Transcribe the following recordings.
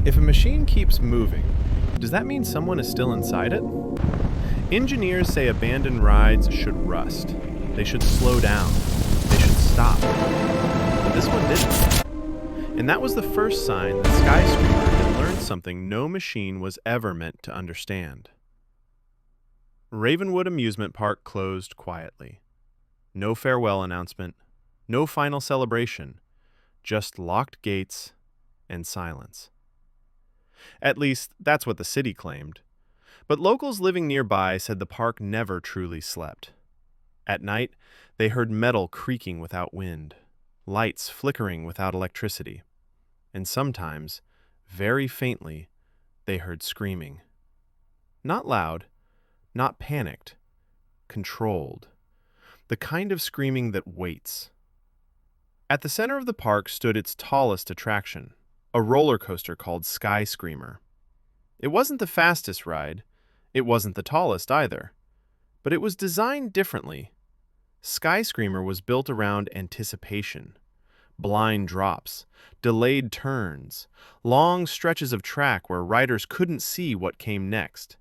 If a machine keeps moving, does that mean someone is still inside it? Engineers say abandoned rides should rust. They should slow down. They should stop. But this one didn't. And that was the first sign that Skyscraper had learned something no machine was ever meant to understand. Ravenwood Amusement Park closed quietly. No farewell announcement, no final celebration, just locked gates and silence. At least, that's what the city claimed. But locals living nearby said the park never truly slept. At night, they heard metal creaking without wind, lights flickering without electricity, and sometimes, very faintly, they heard screaming. Not loud, not panicked, controlled. The kind of screaming that waits. At the center of the park stood its tallest attraction, a roller coaster called Sky Screamer. It wasn't the fastest ride, it wasn't the tallest either, but it was designed differently. Sky Screamer was built around anticipation, blind drops, delayed turns, long stretches of track where riders couldn't see what came next.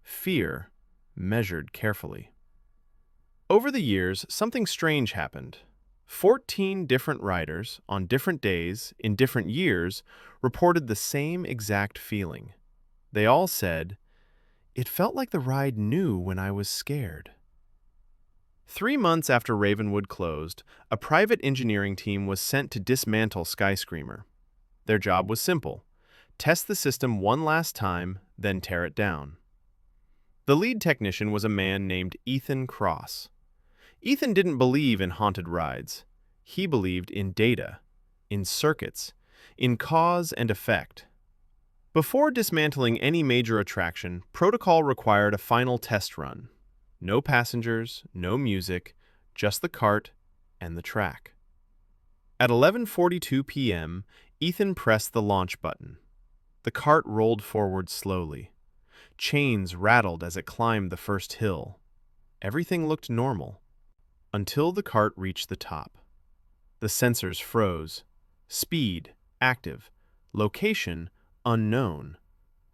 Fear, measured carefully. Over the years, something strange happened. 14 different riders, on different days, in different years, reported the same exact feeling. They all said, "It felt like the ride knew when I was scared." 3 months after Ravenwood closed, a private engineering team was sent to dismantle Sky Screamer. Their job was simple: test the system one last time, then tear it down. The lead technician was a man named Ethan Cross. Ethan didn't believe in haunted rides. He believed in data, in circuits, in cause and effect. Before dismantling any major attraction, protocol required a final test run. No passengers, no music, just the cart and the track. At 11:42 p.m., Ethan pressed the launch button. The cart rolled forward slowly. Chains rattled as it climbed the first hill. Everything looked normal, until the cart reached the top. The sensors froze. Speed, active. Location, unknown.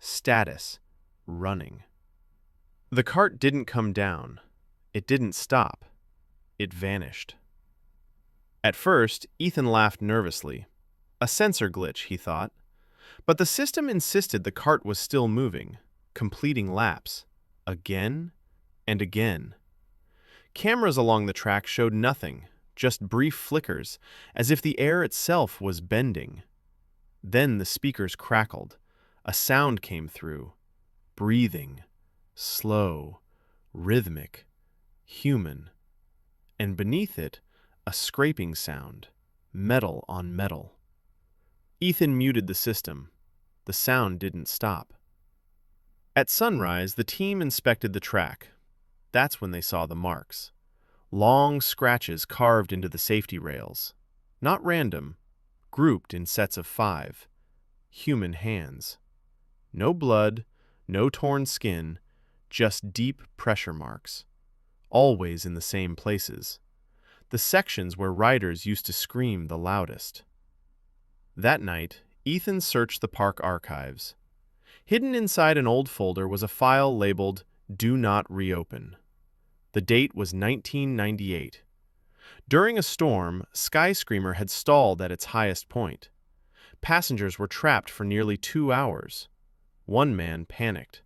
Status, running. The cart didn't come down. It didn't stop. It vanished. At first, Ethan laughed nervously. A sensor glitch, he thought. But the system insisted the cart was still moving, completing laps, again and again. Cameras along the track showed nothing, just brief flickers, as if the air itself was bending. Then the speakers crackled. A sound came through. Breathing. Slow. Rhythmic. Human. And beneath it, a scraping sound. Metal on metal. Ethan muted the system. The sound didn't stop. At sunrise, the team inspected the track. That's when they saw the marks. Long scratches carved into the safety rails. Not random, grouped in sets of 5. Human hands. No blood, no torn skin, just deep pressure marks. Always in the same places. The sections where riders used to scream the loudest. That night, Ethan searched the park archives. Hidden inside an old folder was a file labeled "Do Not Reopen." The date was 1998. During a storm, Sky Screamer had stalled at its highest point. Passengers were trapped for nearly 2 hours. One man panicked.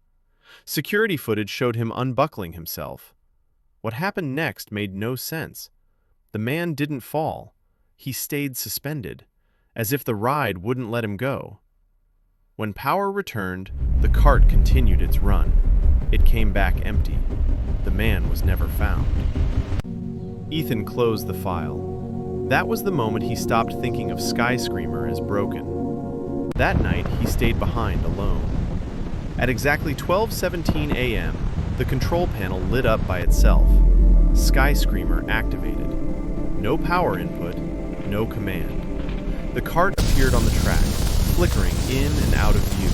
Security footage showed him unbuckling himself. What happened next made no sense. The man didn't fall. He stayed suspended, as if the ride wouldn't let him go. When power returned, the cart continued its run. It came back empty. The man was never found. Ethan closed the file. That was the moment he stopped thinking of Sky Screamer as broken. That night, he stayed behind alone. At exactly 12:17 a.m., the control panel lit up by itself. Sky Screamer activated. No power input, no command. The cart appeared on the track, flickering in and out of view.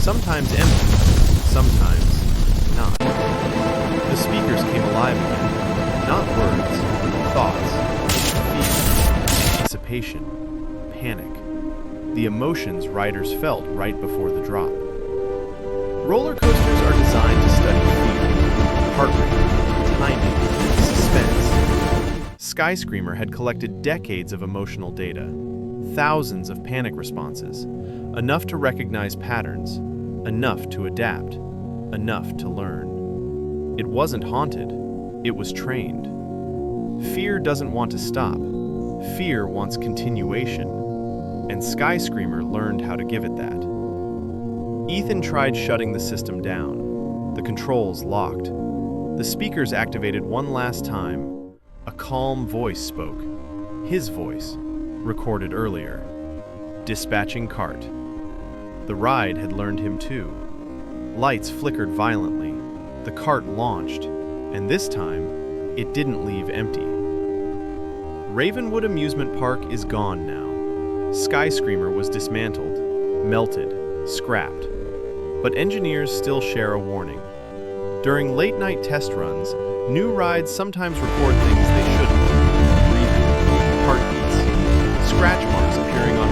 Sometimes empty, sometimes not. The speakers came alive again. Not words, thoughts, fear, anticipation, panic. the emotions riders felt right before the drop. Roller coasters are designed to study fear, heart rate, timing, suspense. Skyscreamer had collected decades of emotional data, thousands of panic responses, enough to recognize patterns, enough to adapt, enough to learn. It wasn't haunted, it was trained. Fear doesn't want to stop. Fear wants continuation, and Skyscreamer learned how to give it that. Ethan tried shutting the system down. The controls locked. The speakers activated one last time. A calm voice spoke. His voice, recorded earlier. Dispatching cart. The ride had learned him too. Lights flickered violently. The cart launched, and this time, it didn't leave empty. Ravenwood Amusement Park is gone now. Skyscreamer was dismantled, melted, scrapped. But engineers still share a warning. During late-night test runs, new rides sometimes record things they shouldn't. Breathing, heartbeats, scratch marks appearing on